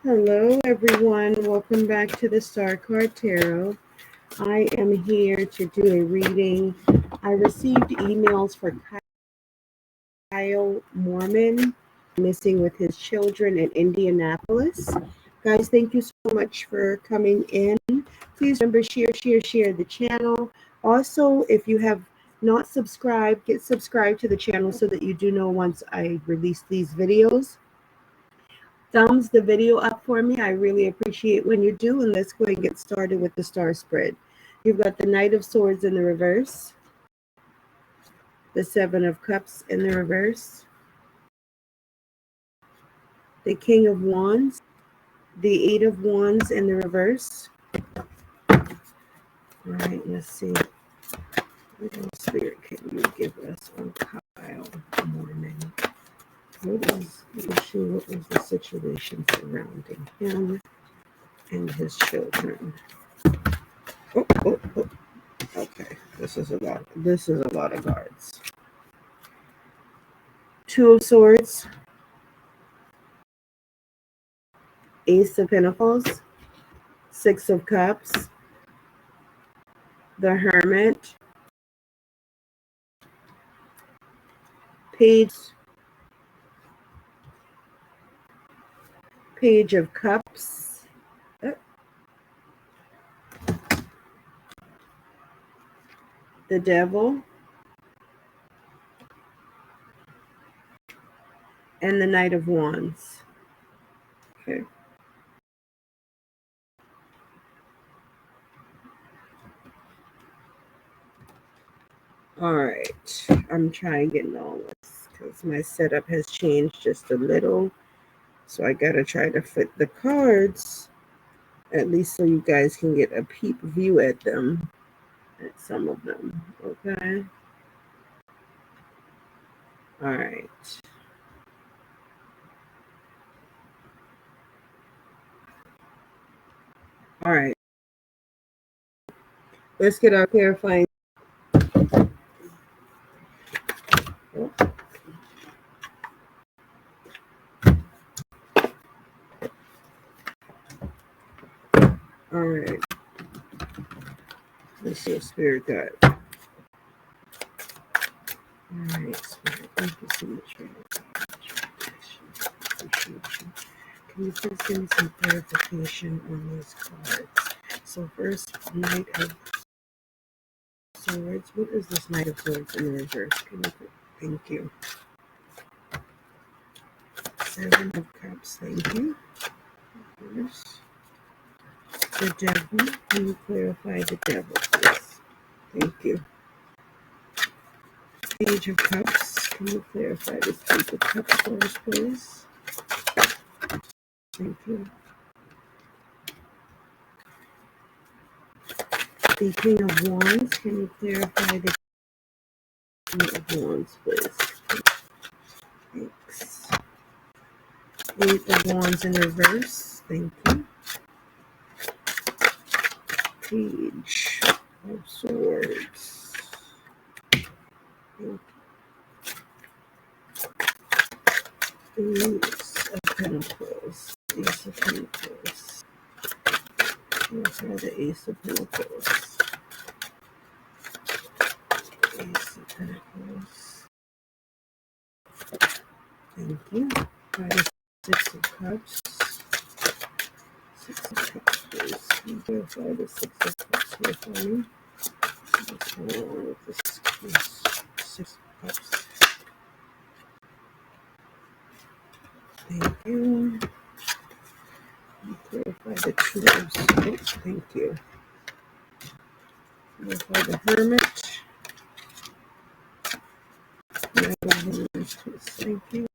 Hello, everyone. Welcome back to the Star Card Tarot. I am here to do a reading. I received emails for Kyle Moorman missing with his children in Indianapolis. Guys, thank you so much for coming in. Please remember, share the channel. Also, if you have not subscribed, get subscribed to the channel so that you do know once I release these videos. Thumbs the video up for me. I really appreciate when you do. And let's go ahead and get started with the star spread. You've got the Knight of Swords in the reverse, the Seven of Cups in the reverse, the King of Wands, the Eight of Wands in the reverse. All right, let's see. What spirit can you give us on Kyle Moorman? What is the issue? What was the situation surrounding him and his children? Oh. Okay, this is a lot. This is a lot of cards. Two of Swords, Ace of Pentacles, Six of Cups, the Hermit, Page of Cups, the Devil, and the Knight of Wands. Okay. All right. I'm trying to get all this because my setup has changed just a little. So I got to try to fit the cards, at least so you guys can get a peep view at them, at some of them. Okay. All right. All right. Let's get our clarifying. All right. Let's see what Spirit got. All right, Spirit. Thank you so much for your appreciation. Can you please give me some clarification on these cards? So first, Knight of Swords. What is this Knight of Swords in the reverse? Thank you. Seven of Cups. Thank you. Reverse. The Devil. Can you clarify the Devil, please? Thank you. Page of Cups. Can you clarify this Page of Cups for us, please? Thank you. The King of Wands. Can you clarify the King of Wands, please? Thanks. Eight of Wands in reverse. Thank you. Page of Swords. Thank you. Ace of Pentacles. Ace of Pentacles. Clarify the Ace of Pentacles. Ace of Pentacles. Thank you. Try the Six of Cups. Six of Cups, please. Can you clarify the Six of Cups here for me? What's going on with this Six of Cups? Thank you. Clarify the Two of Swords. Thank you. Clarify the Hermit. Thank you.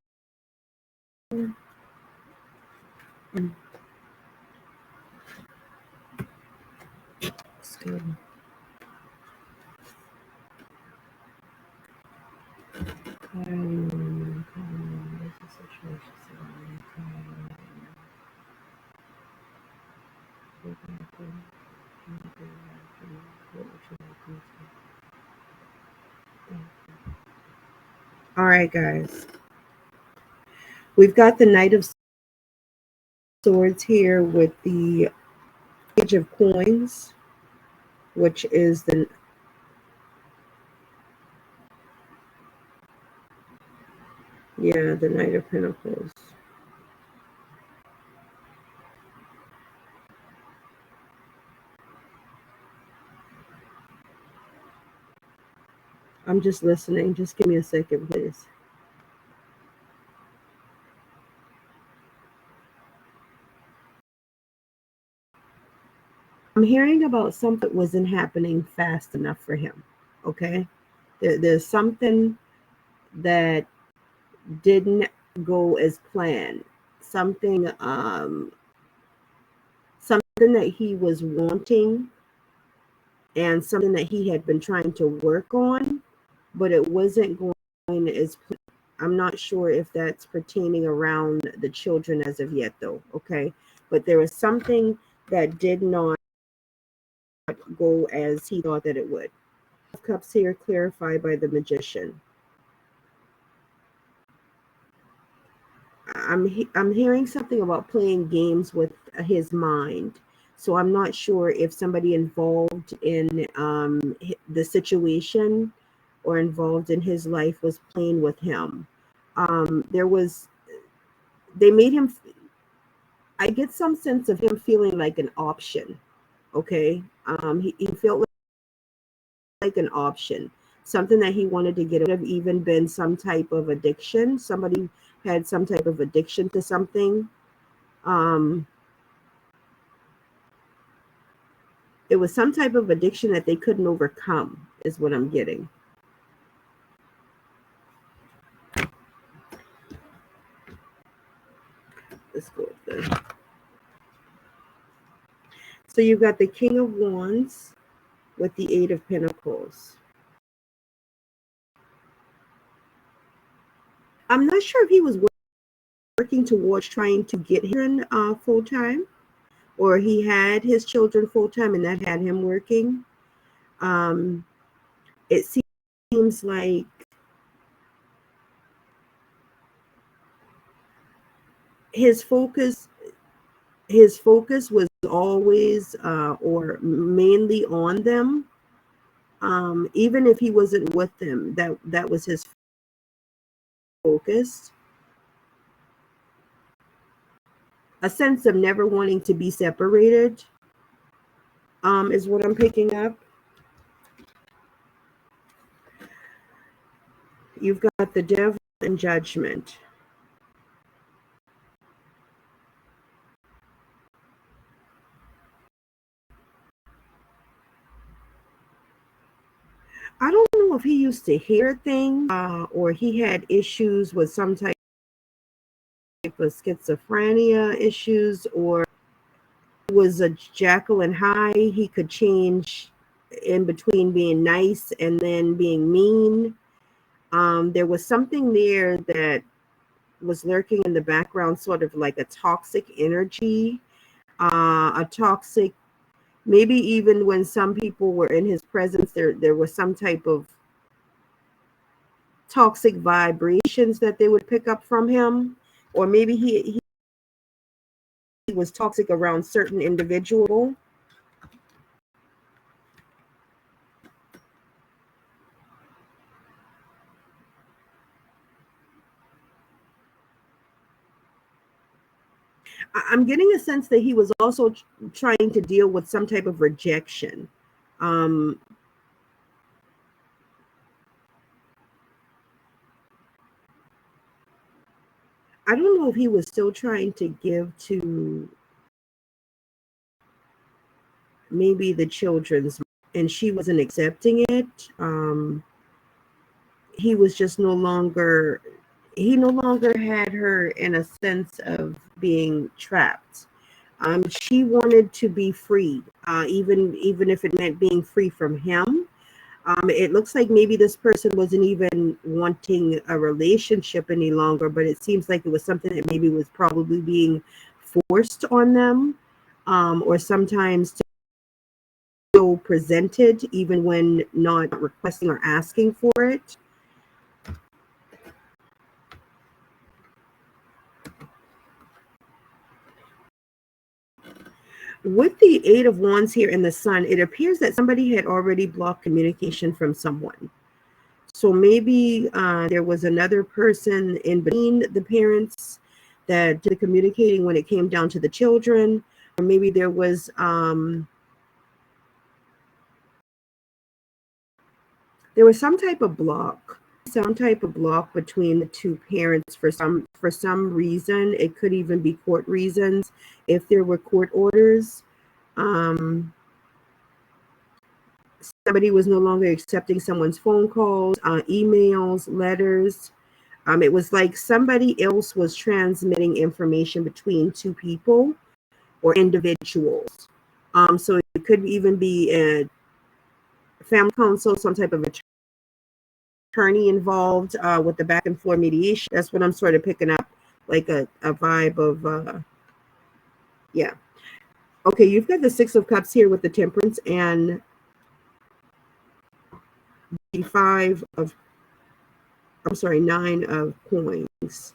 Let's go. All right, guys. We've got the Knight of Swords here with the Page of Coins, which is the Knight of Pentacles. I'm just listening. Just give me a second, please. I'm hearing about something that wasn't happening fast enough for him. Okay, there's something that didn't go as planned. Something that he was wanting, and something that he had been trying to work on, but it wasn't going as planned. I'm not sure if that's pertaining around the children as of yet, though. Okay, but there was something that did not go as he thought that it would. Cups here clarified by the Magician. I'm hearing something about playing games with his mind. So I'm not sure if somebody involved in the situation or involved in his life was playing with him. They made him, I get some sense of him feeling like an option. Okay. He felt like an option, something that he wanted to get. It would have even been some type of addiction. Somebody had some type of addiction to something. It was some type of addiction that they couldn't overcome, is what I'm getting. Let's go with this. So you've got the King of Wands with the Eight of Pentacles. I'm not sure if he was working towards trying to get him full time, or he had his children full time and that had him working. It seems like his focus was always or mainly on them. Even if he wasn't with them, that was his focus. A sense of never wanting to be separated is what I'm picking up. You've got the Devil and Judgment. I don't know if he used to hear things or he had issues with some type of schizophrenia issues, or was a Jekyll and Hyde. He could change in between being nice and then being mean. There was something there that was lurking in the background, sort of like a toxic energy, maybe even when some people were in his presence, there was some type of toxic vibrations that they would pick up from him, or maybe he was toxic around certain individual. I'm getting a sense that he was also trying to deal with some type of rejection. I don't know if he was still trying to give to maybe the children's, and she wasn't accepting it. He was just no longer had her in a sense of being trapped. She wanted to be free, even if it meant being free from him. It looks like maybe this person wasn't even wanting a relationship any longer, but it seems like it was something that maybe was probably being forced on them, or sometimes still presented even when not requesting or asking for it. with the Eight of Wands here in the Sun, it appears that somebody had already blocked communication from someone. So maybe there was another person in between the parents that did communicating when it came down to the children. Or maybe there was some type of block. Between the two parents for some reason. It could even be court reasons. If there were court orders, somebody was no longer accepting someone's phone calls, emails, letters. It was like somebody else was transmitting information between two people or individuals. So it could even be a family council, some type of attorney involved with the back and forth mediation. That's what I'm sort of picking up, like a vibe of, yeah. Okay, you've got the Six of Cups here with the Temperance and the Nine of Coins.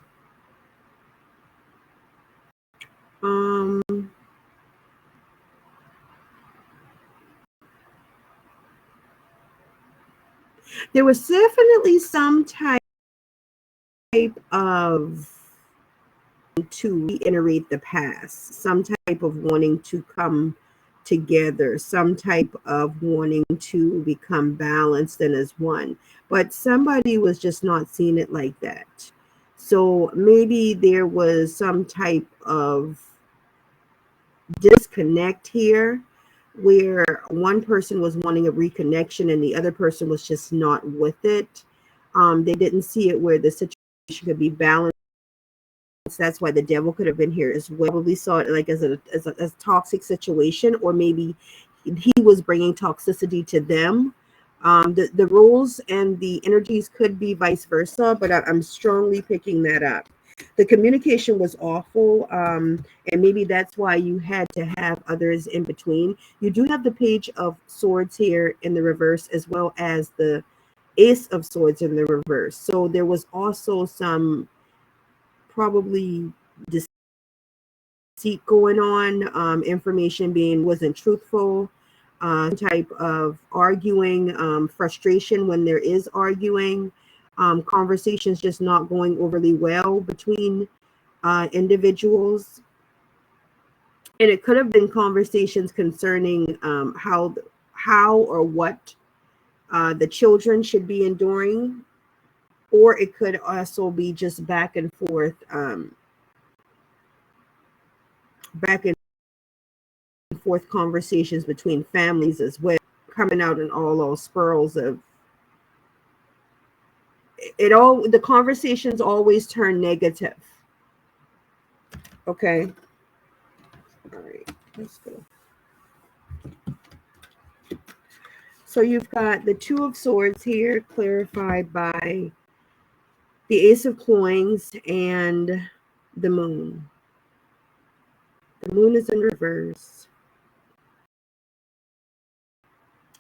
There was definitely some type of to reiterate the past, some type of wanting to come together, some type of wanting to become balanced and as one. But somebody was just not seeing it like that. So maybe there was some type of disconnect here where one person was wanting a reconnection and the other person was just not with it. They didn't see it where the situation could be balanced. That's why the devil could have been here as well. Probably saw it like as a toxic situation, or maybe he was bringing toxicity to them. The rules and the energies could be vice versa, but I'm strongly picking that up. The communication was awful, and maybe that's why you had to have others in between. You do have the Page of Swords here in the reverse, as well as the Ace of Swords in the reverse. So there was also some probably deceit going on, information wasn't truthful, type of arguing, frustration when there is arguing, conversations just not going overly well between individuals. And it could have been conversations concerning how or what the children should be enduring, or it could also be just back and forth conversations between families as well, coming out in all those spirals of it. All the conversations always turn negative. Okay, all right, let's go. So you've got the Two of Swords here, clarified by the Ace of Coins and the Moon. The Moon is in reverse.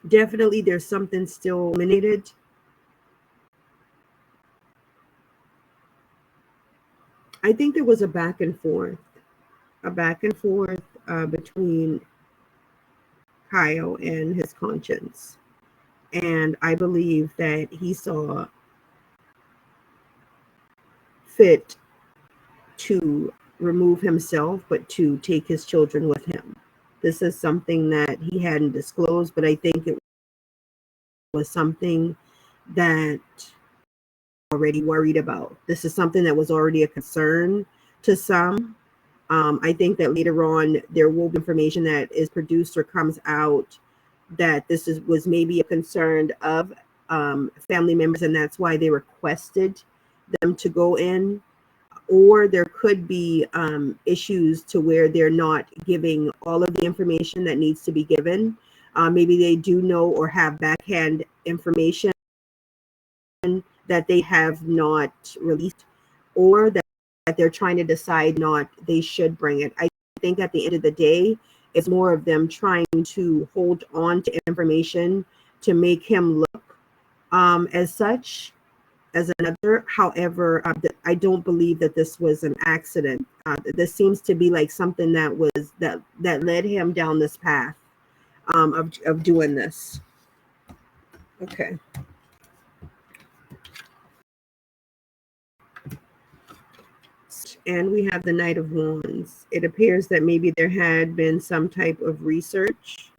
Definitely there's something still emanated. I think there was a back and forth between Kyle and his conscience. And I believe that he saw fit to remove himself, but to take his children with him. This is something that he hadn't disclosed, but I think it was something that already worried about. This is something that was already a concern to some. I think that later on there will be information that is produced or comes out that this was maybe a concern of family members, and that's why they requested them to go in. Or there could be issues to where they're not giving all of the information that needs to be given. Maybe they do know or have backhand information that they have not released, or that they're trying to decide they should bring it. I think at the end of the day, it's more of them trying to hold on to information to make him look as such, as another. However, I don't believe that this was an accident. This seems to be like something that led him down this path of doing this. Okay. And we have the Knight of Wands. It appears that maybe there had been some type of research.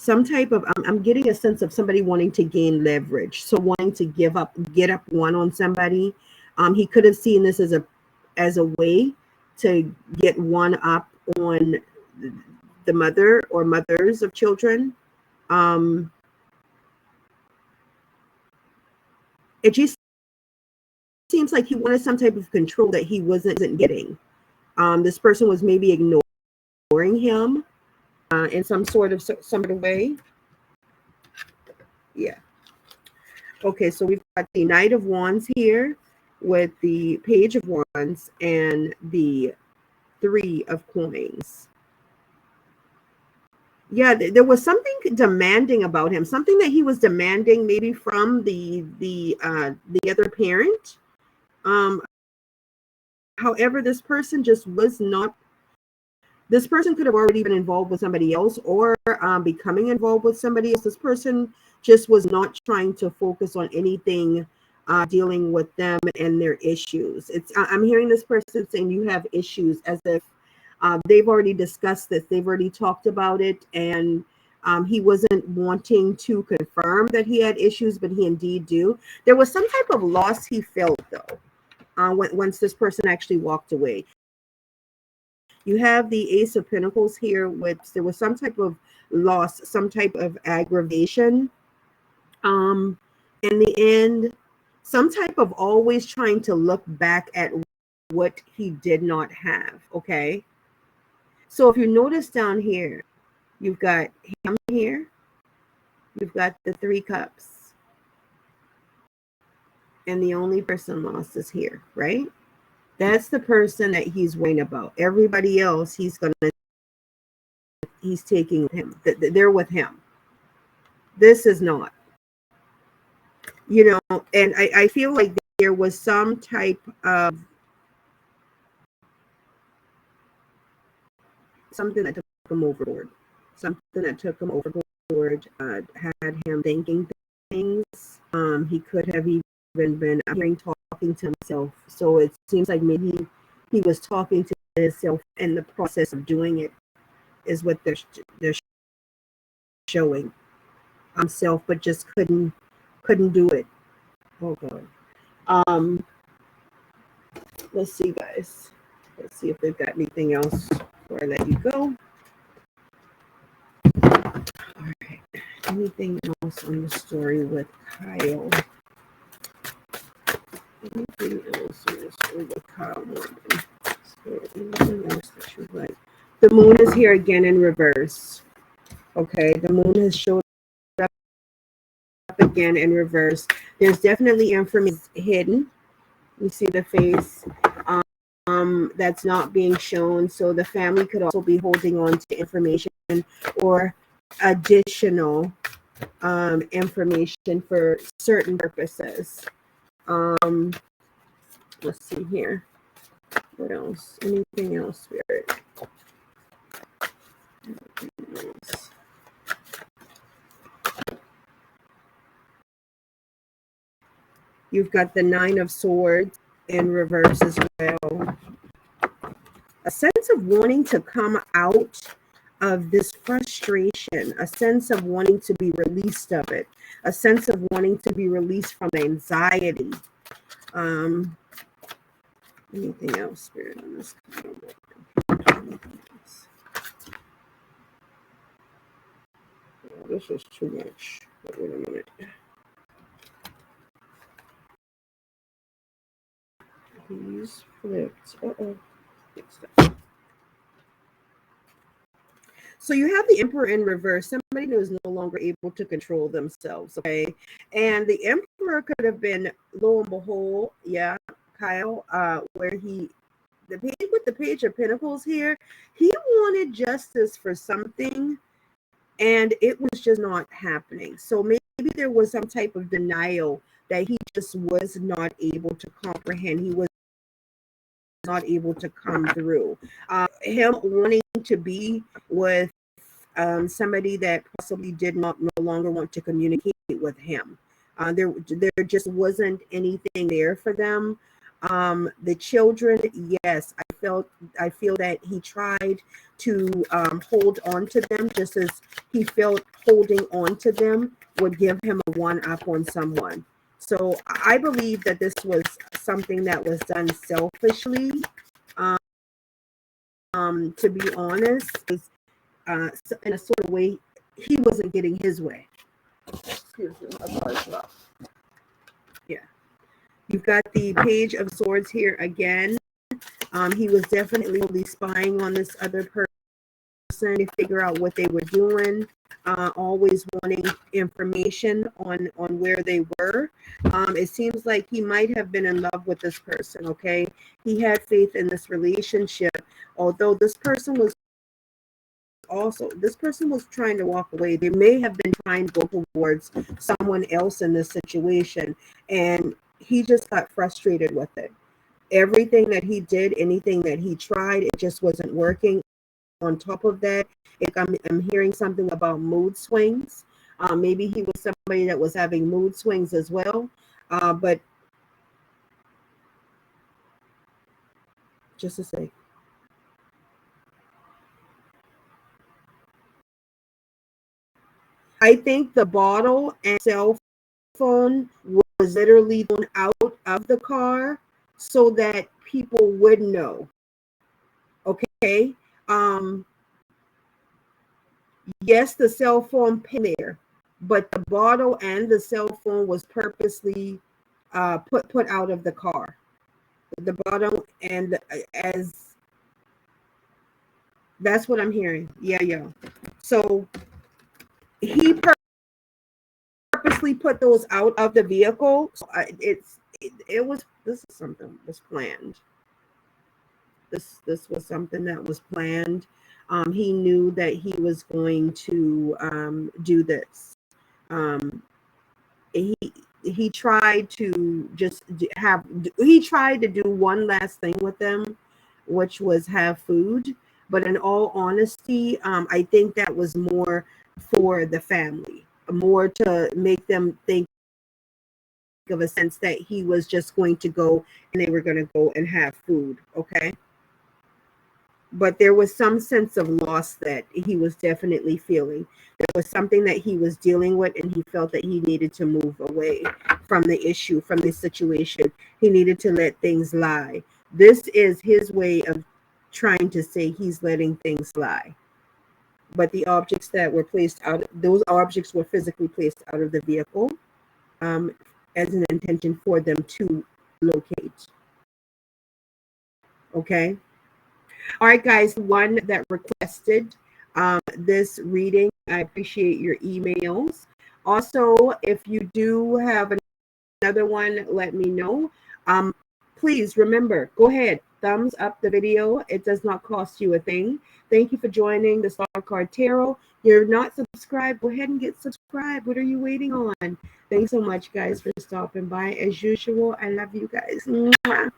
Some type of, I'm getting a sense of somebody wanting to gain leverage. So wanting to get up one on somebody. He could have seen this as a way to get one up on the mother or mothers of children. It just seems like he wanted some type of control that he wasn't getting. This person was maybe ignoring him in some sort of way. Yeah. Okay, so we've got the Knight of Wands here with the Page of Wands and the Three of Coins. Yeah, there was something demanding about him, something that he was demanding maybe from the other parent. However, this person just was not. This person could have already been involved with somebody else or becoming involved with somebody else. This person just was not trying to focus on anything dealing with them and their issues. I'm hearing this person saying you have issues, as if they've already discussed this. They've already talked about it, and he wasn't wanting to confirm that he had issues, but he indeed do. There was some type of loss he felt, though, once this person actually walked away. You have the Ace of Pentacles here, which there was some type of loss, some type of aggravation. In the end, some type of always trying to look back at what he did not have, okay? So if you notice down here, you've got him here. You've got the Three Cups. And the only person lost is here, right? That's the person that he's worrying about. Everybody else, he's taking him. They're with him. This is not. And I feel like there was some type of something that took him overboard. Something that took him overboard, had him thinking things. He could have even been talking to himself. So it seems like maybe he was talking to himself, and the process of doing it is what they're showing himself, but just couldn't do it. Oh God. Let's see, guys. Let's see if they've got anything else before I let you go. All right. Anything else on the story with Kyle? Anything else on the story with Kyle Moorman? Anything else that you like? The moon is here again in reverse. Okay, the moon has showed up again in reverse. There's definitely information hidden. You see the face that's not being shown. So the family could also be holding on to information or additional information for certain purposes. Let's see here. What else? Anything else, Spirit? Anything else? You've got the Nine of Swords in reverse as well. A sense of wanting to come out of this frustration, a sense of wanting to be released of it, a sense of wanting to be released from anxiety. Anything else, Spirit, on this? Oh, this is too much. Wait a minute. He's flipped. So you have the Emperor in reverse, somebody who is no longer able to control themselves, okay? And the Emperor could have been, lo and behold, yeah, Kyle, where the page with the Page of Pentacles here, he wanted justice for something, and it was just not happening. So maybe there was some type of denial that he just was not able to comprehend. He was not able to come through. Him wanting to be with somebody that possibly did not no longer want to communicate with him. There just wasn't anything there for them. The children, yes, I feel that he tried to hold on to them, just as he felt holding on to them would give him a one up on someone. So I believe that this was something that was done selfishly. To be honest, in a sort of way, he wasn't getting his way. Excuse me, my car's rough. Yeah, you've got the Page of Swords here again. He was definitely spying on this other person to figure out what they were doing. Always wanting information on where they were. It seems like he might have been in love with this person. Okay, he had faith in this relationship, although this person was trying to walk away. They may have been trying to go towards someone else in this situation, and he just got frustrated with it. Everything that he did, anything that he tried, it just wasn't working. On top of that, I'm hearing something about mood swings. Maybe he was somebody that was having mood swings as well. But just to say, I think the bottle and cell phone was literally thrown out of the car so that people would know. Okay. Yes, the cell phone pin there, but the bottle and the cell phone was purposely put out of the car. The bottle and as that's what I'm hearing. Yeah. So he purposely put those out of the vehicle. So it was, this is something that was planned. This was something that was planned. He knew that he was going to do this. He tried to just he tried to do one last thing with them, which was have food. But in all honesty, I think that was more for the family, more to make them think of a sense that he was just going to go and they were going to go and have food. Okay. But there was some sense of loss that he was definitely feeling. There was something that he was dealing with, and he felt that he needed to move away from the issue, from the situation. He needed to let things lie. This is his way of trying to say he's letting things lie. But the objects that were placed out, those objects were physically placed out of the vehicle as an intention for them to locate. Okay. All right, guys, one that requested this reading, I appreciate your emails. Also, if you do have another one, let me know. Please remember, go ahead, thumbs up the video. It does not cost you a thing. Thank you for joining the Star Card Tarot. You're not subscribed, go ahead and get subscribed. What are you waiting on? Thanks so much, guys, for stopping by. As usual, I love you guys. Mwah.